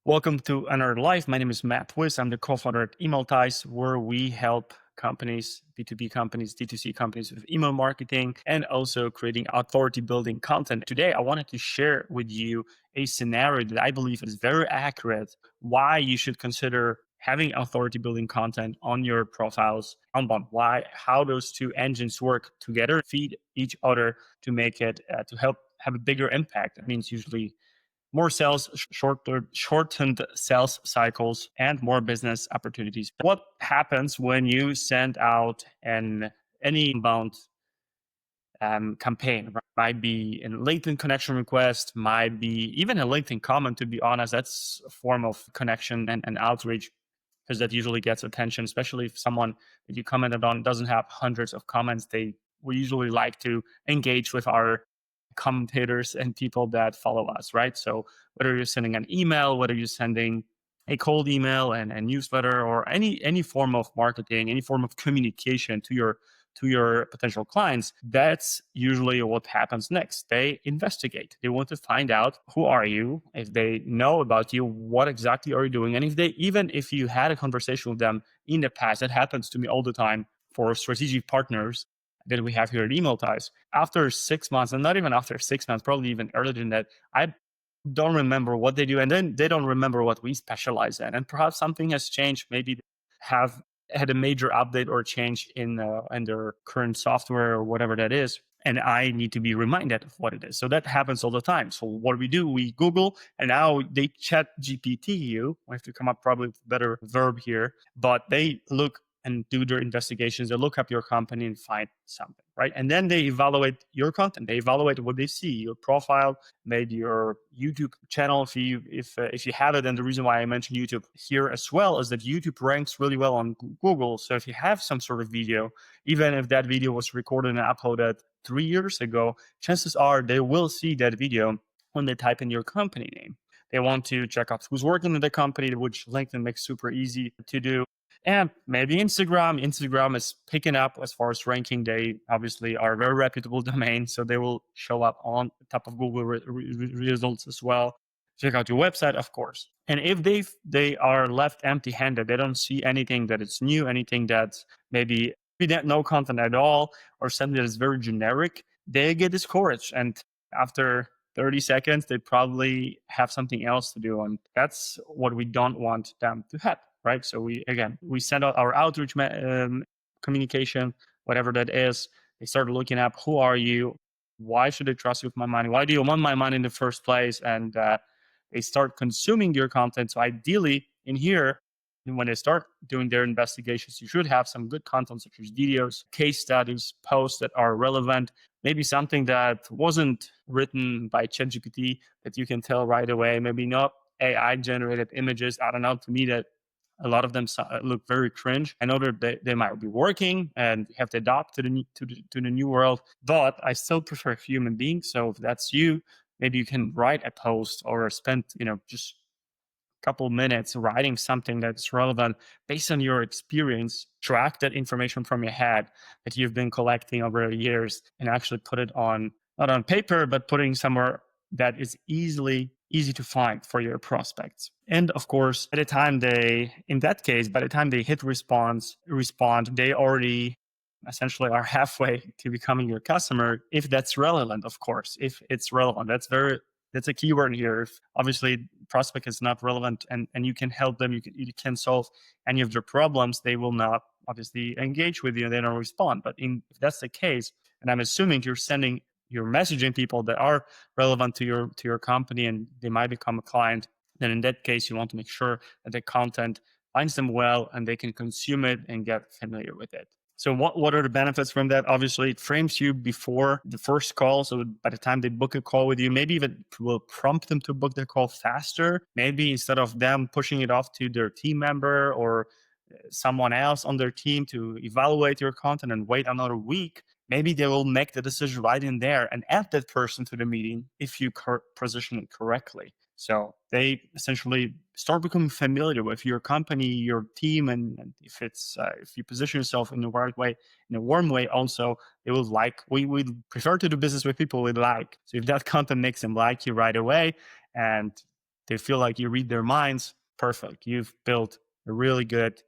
Welcome to Another Life. My name is Matt Wiss. I'm the co-founder at Email Ties, where we help companies, B2B companies, D2C companies with email marketing and also creating authority building content. Today, I wanted to share with you a scenario that I believe is very accurate, why you should consider having authority building content on your profiles outbound, how those two engines work together, feed each other to make it, to help have a bigger impact. That means usually more sales, shortened sales cycles, and more business opportunities. What happens when you send out any inbound campaign? Right? Might be a LinkedIn connection request, might be even a LinkedIn comment. To be honest, that's a form of connection and outreach because that usually gets attention, especially if someone that you commented on doesn't have hundreds of comments. We usually like to engage with our commentators and people that follow us, right? So whether you're sending an email, whether you're sending a cold email and a newsletter, or any form of marketing, any form of communication to your potential clients, that's usually what happens next. They investigate. They want to find out who are you, if they know about you, what exactly are you doing, and if you had a conversation with them in the past. That happens to me all the time for strategic partners that we have here at Email Ties. After 6 months, and not even after 6 months, probably even earlier than that, I don't remember what they do, and then they don't remember what we specialize in. And perhaps something has changed. Maybe they have had a major update or change in their current software or whatever that is, and I need to be reminded of what it is. So that happens all the time. So what do? We Google, and now they ChatGPT you. I have to come up probably with a better verb here, but they look and do their investigations. They look up your company and find something, right? And then they evaluate your content. They evaluate what they see, your profile, maybe your YouTube channel if you have it. And the reason why I mentioned YouTube here as well is that YouTube ranks really well on Google. So if you have some sort of video, even if that video was recorded and uploaded 3 years ago, chances are they will see that video when they type in your company name. They want to check out who's working in the company, which LinkedIn makes super easy to do. And maybe Instagram. Instagram is picking up as far as ranking. They obviously are a very reputable domain, so they will show up on the top of Google results as well. Check out your website, of course. And if they are left empty-handed, they don't see anything that is new, anything that's maybe no content at all, or something that is very generic, they get discouraged. And after 30 seconds, they probably have something else to do. And that's what we don't want them to have, right? So we send out our outreach communication, whatever that is. They start looking up, who are you? Why should I trust you with my money? Why do you want my money in the first place? And they start consuming your content. So ideally in here, when they start doing their investigations, you should have some good content such as videos, case studies, posts that are relevant, maybe something that wasn't written by ChatGPT that you can tell right away, maybe not AI generated images. I don't know. To me, that a lot of them look very cringe. I know that they might be working and have to adapt to the new world, but I still prefer human beings. So if that's you, maybe you can write a post or spend just couple minutes writing something that's relevant based on your experience, track that information from your head that you've been collecting over the years, and actually put it on, not on paper, but putting somewhere that is easy to find for your prospects. And of course, by the time they hit respond, they already essentially are halfway to becoming your customer, if that's relevant. Of course, if it's relevant, that's a keyword here. If obviously prospect is not relevant and you can help them, you can solve any of their problems, they will not obviously engage with you, they don't respond. But if that's the case, and I'm assuming you're messaging people that are relevant to your company and they might become a client, then in that case you want to make sure that the content finds them well and they can consume it and get familiar with it. So what are the benefits from that? Obviously, it frames you before the first call. So by the time they book a call with you, maybe even will prompt them to book their call faster. Maybe instead of them pushing it off to their team member or someone else on their team to evaluate your content and wait another week, maybe they will make the decision right in there and add that person to the meeting if you position it correctly. So they essentially start becoming familiar with your company, your team, and if you position yourself in the right way, in a warm way, also they will like. We prefer to do business with people we like. So if that content makes them like you right away, and They feel like you read their minds. Perfect. You've built a really good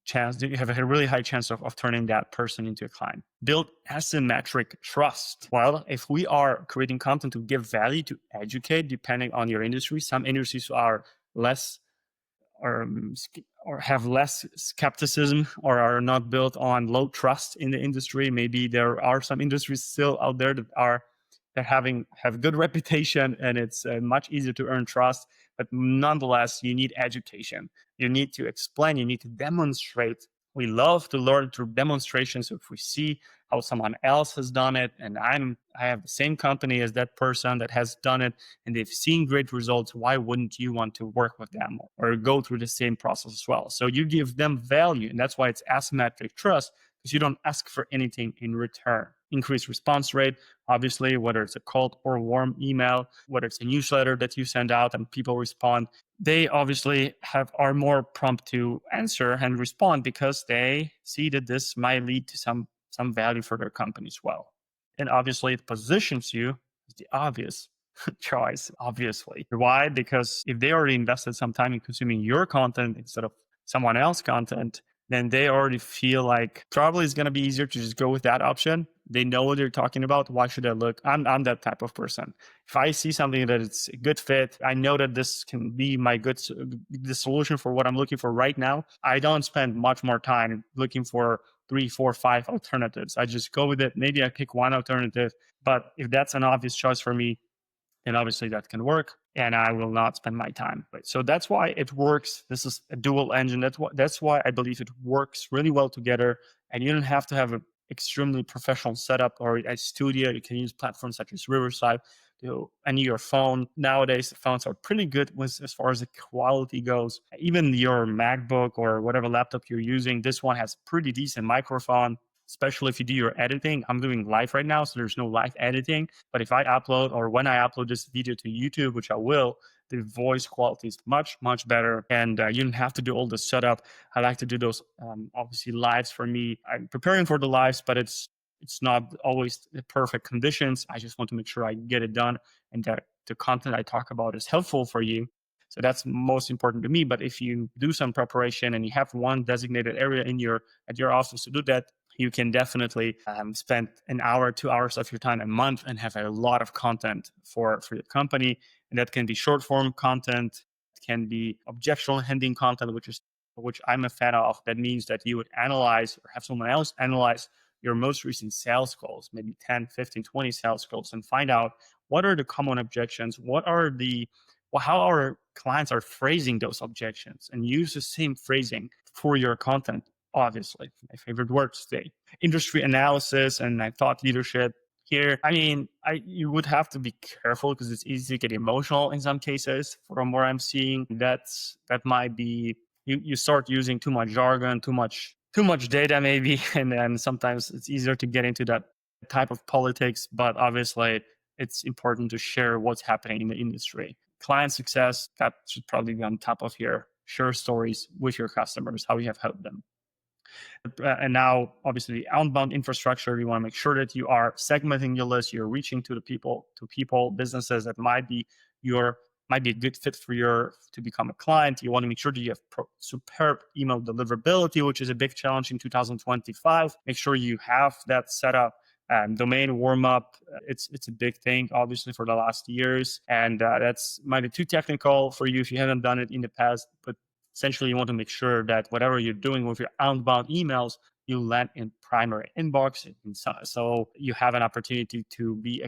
chance. You have a really high chance of turning that person into a client. Build asymmetric trust. Well, if we are creating content to give value, to educate, depending on your industry, some industries are less or or have less skepticism or are not built on low trust in the industry. Maybe there are some industries still out there that have good reputation, and it's much easier to earn trust. But nonetheless, you need education. You need to explain. You need to demonstrate. We love to learn through demonstrations. So if we see how someone else has done it, and I have the same company as that person that has done it, and they've seen great results, why wouldn't you want to work with them or go through the same process as well? So you give them value, and that's why it's asymmetric trust, because you don't ask for anything in return. Increased response rate, obviously, whether it's a cold or warm email, whether it's a newsletter that you send out and people respond, they obviously are more prompt to answer and respond because they see that this might lead to some value for their company as well. And obviously, it positions you as the obvious choice, obviously. Why? Because if they already invested some time in consuming your content instead of someone else's content, then they already feel like probably it's going to be easier to just go with that option. They know what they're talking about. Why should I look? I'm that type of person. If I see something that it's a good fit, I know that this can be the solution for what I'm looking for right now. I don't spend much more time looking for 3, 4, 5 alternatives. I just go with it. Maybe I pick one alternative, but if that's an obvious choice for me, then obviously that can work, and I will not spend my time. Right? So that's why it works. This is a dual engine. That's why I believe it works really well together. And you don't have to have an extremely professional setup or a studio. You can use platforms such as Riverside and your phone. Nowadays, the phones are pretty good as far as the quality goes. Even your MacBook or whatever laptop you're using, this one has pretty decent microphone, especially if you do your editing. I'm doing live right now, so there's no live editing. But if I upload or when I upload this video to YouTube, which I will, the voice quality is much, much better. And you don't have to do all the setup. I like to do those, obviously, lives for me. I'm preparing for the lives, but it's not always the perfect conditions. I just want to make sure I get it done and that the content I talk about is helpful for you. So that's most important to me. But if you do some preparation and you have one designated area at your office to do that, you can definitely spend an hour, 2 hours of your time a month and have a lot of content for your company. And that can be short form content. It can be objectionable handling content, which I'm a fan of. That means that you would analyze or have someone else analyze your most recent sales calls, maybe 10, 15, 20 sales calls, and find out what are the common objections, how our clients are phrasing those objections, and use the same phrasing for your content. Obviously, my favorite words today. Industry analysis and thought leadership. Here, you would have to be careful because it's easy to get emotional in some cases. From what I'm seeing, that might be you start using too much jargon, too much data maybe, and then sometimes it's easier to get into that type of politics. But obviously, it's important to share what's happening in the industry. Client success, that should probably be on top of here. Share stories with your customers, how you have helped them. And now, obviously, the outbound infrastructure, you want to make sure that you are segmenting your list, you're reaching to businesses that might be a good fit to become a client. You want to make sure that you have superb email deliverability, which is a big challenge in 2025. Make sure you have that set up. Domain warm up, it's a big thing, obviously, for the last years. And that's might be too technical for you if you haven't done it in the past, but essentially, you want to make sure that whatever you're doing with your outbound emails, you land in primary inbox. So you have an opportunity to be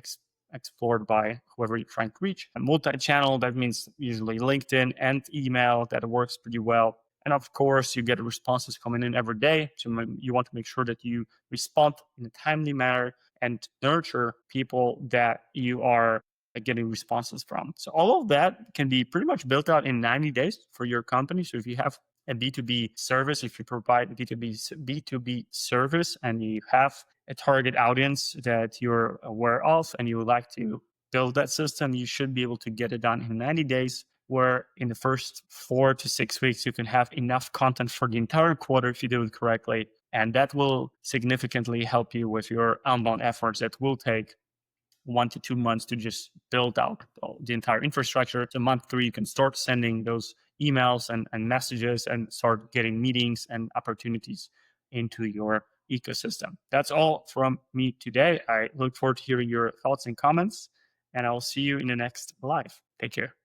explored by whoever you're trying to reach. And multi-channel, that means usually LinkedIn and email. That works pretty well. And of course, you get responses coming in every day. So you want to make sure that you respond in a timely manner and nurture people that you are getting responses from. So all of that can be pretty much built out in 90 days for your company. So if you have a B2B service, if you provide a B2B service and you have a target audience that you're aware of and you would like to build that system, you should be able to get it done in 90 days, where in the first 4 to 6 weeks, you can have enough content for the entire quarter if you do it correctly. And that will significantly help you with your outbound efforts that will take 1 to 2 months to just build out the entire infrastructure. So month 3, you can start sending those emails and messages and start getting meetings and opportunities into your ecosystem. That's all from me today. I look forward to hearing your thoughts and comments, and I'll see you in the next live. Take care.